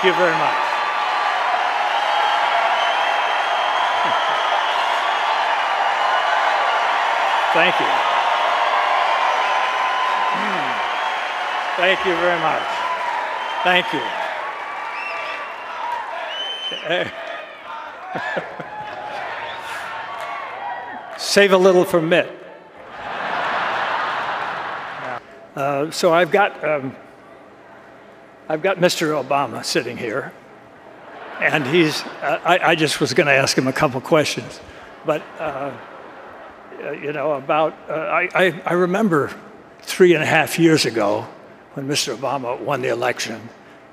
Thank you very much. Thank you. Thank you very much. Thank you. Save a little for Mitt. So I've got Mr. Obama sitting here, and I just was going to ask him a couple questions, but you know, I remember 3.5 years ago when Mr. Obama won the election,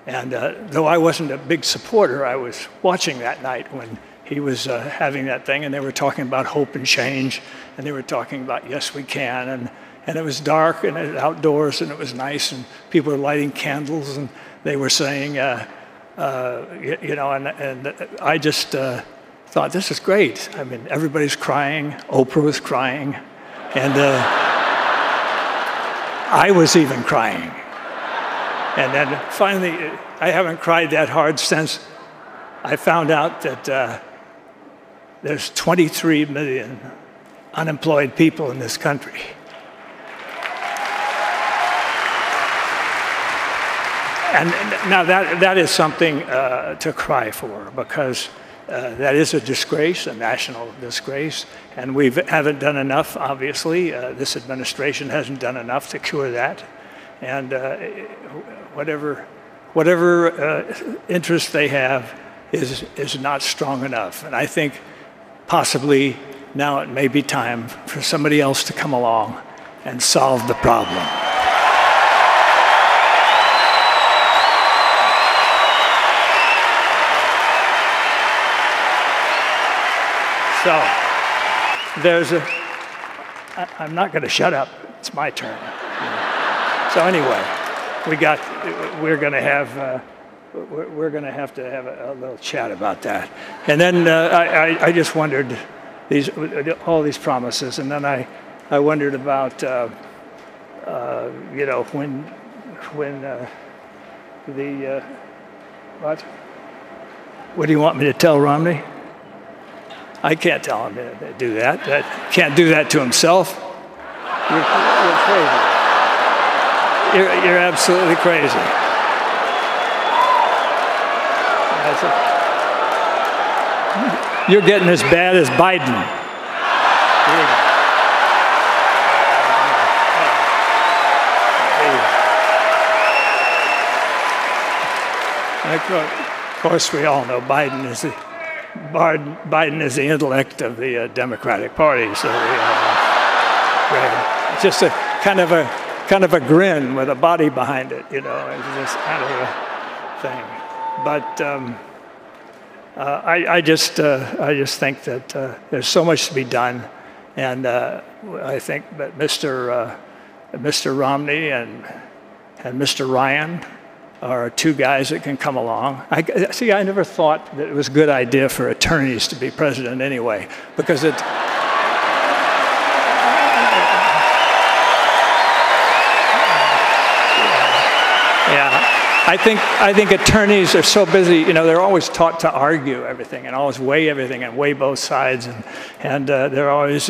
and though I wasn't a big supporter, I was watching that night when he was having that thing, and they were talking about hope and change, and they were talking about yes, we can, and it was dark and it was outdoors and it was nice, and people were lighting candles, and they were saying, you know, and I just thought, this is great. I mean, everybody's crying. Oprah was crying, and I was even crying. And then finally, I haven't cried that hard since I found out that there's 23 million unemployed people in this country. And now that is something to cry for, because that is a disgrace, a national disgrace, and we haven't done enough, obviously. This administration hasn't done enough to cure that. And whatever interest they have is not strong enough. And I think possibly now it may be time for somebody else to come along and solve the problem. So I'm not going to shut up. It's my turn. So anyway, we're going to have to have a little chat about that. And then I just wondered all these promises, and then I wondered about you know, when what do you want me to tell Romney? I can't tell him to do that. Can't do that to himself. You're crazy. You're absolutely crazy. You're getting as bad as Biden. Of course, we all know Biden is the intellect of the Democratic Party, so it's just a kind of a grin with a body behind it, you know. It's just kind of a thing. But I just think that there's so much to be done, and I think that Mr. Romney and Mr. Ryan are two guys that can come along. I never thought that it was a good idea for attorneys to be president anyway, because it. Yeah, I think attorneys are so busy. You know, they're always taught to argue everything and always weigh everything and weigh both sides, and they're always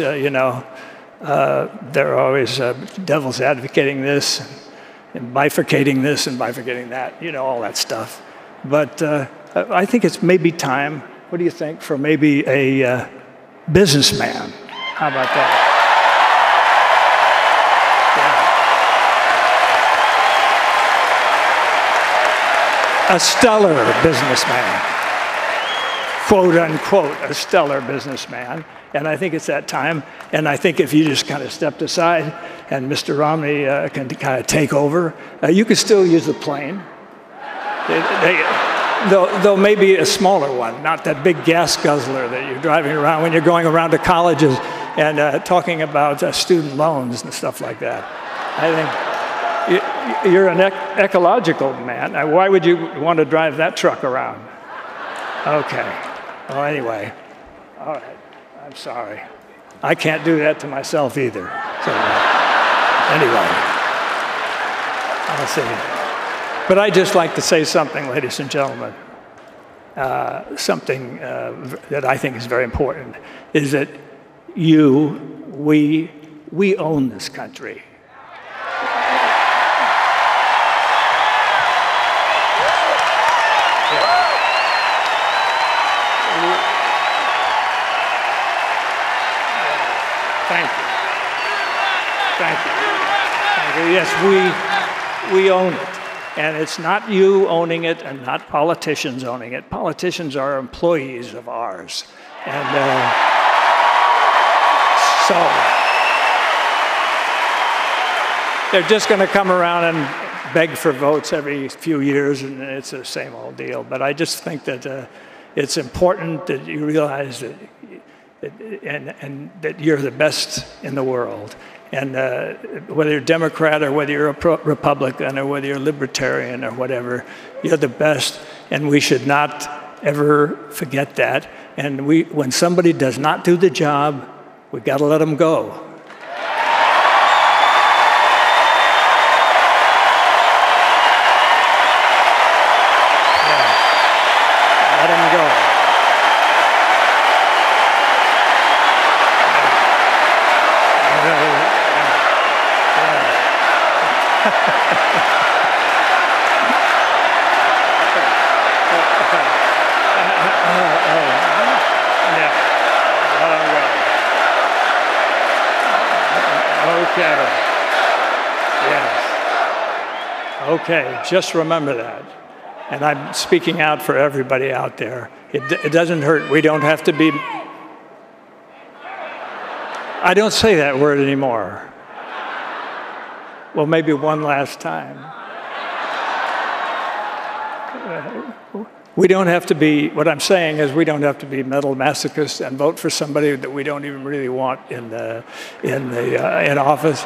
devil's advocating this, and bifurcating this and bifurcating that, you know, all that stuff. But I think it's maybe time, what do you think, for maybe a businessman? How about that? Yeah. A stellar businessman, quote unquote, a stellar businessman. And I think it's that time. And I think if you just kind of stepped aside and Mr. Romney can kind of take over, you could still use the plane. Though maybe a smaller one, not that big gas guzzler that you're driving around when you're going around to colleges and talking about student loans and stuff like that. I think you're an ecological man. Why would you want to drive that truck around? Okay. Well, anyway. All right. I'm sorry. I can't do that to myself either. So, anyway, I'll see. But I'd just like to say something, ladies and gentlemen. Something that I think is very important is that we own this country. Thank you. Thank you. Thank you. Yes, we own it. And it's not you owning it and not politicians owning it. Politicians are employees of ours. And so they're just going to come around and beg for votes every few years, and it's the same old deal. But I just think that it's important that you realize that and that you're the best in the world. And whether you're Democrat or whether you're a Republican or whether you're libertarian or whatever, you're the best, and we should not ever forget that. And when somebody does not do the job, we've got to let them go. Yeah. Let them go. Okay. Yes. Okay, just remember that. And I'm speaking out for everybody out there. It doesn't hurt. We don't have to be... I don't say that word anymore. Well, maybe one last time. We don't have to be, what I'm saying is we don't have to be mental masochists and vote for somebody that we don't even really want in office.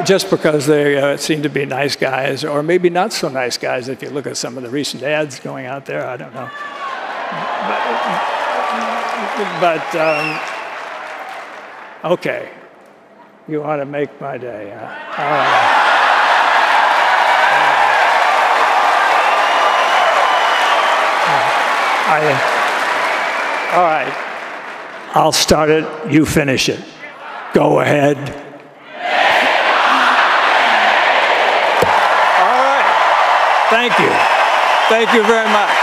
Just because they seem to be nice guys, or maybe not so nice guys if you look at some of the recent ads going out there, I don't know. Okay, you want to make my day, huh? All right, I'll start it, you finish it. Go ahead. All right, thank you. Thank you very much.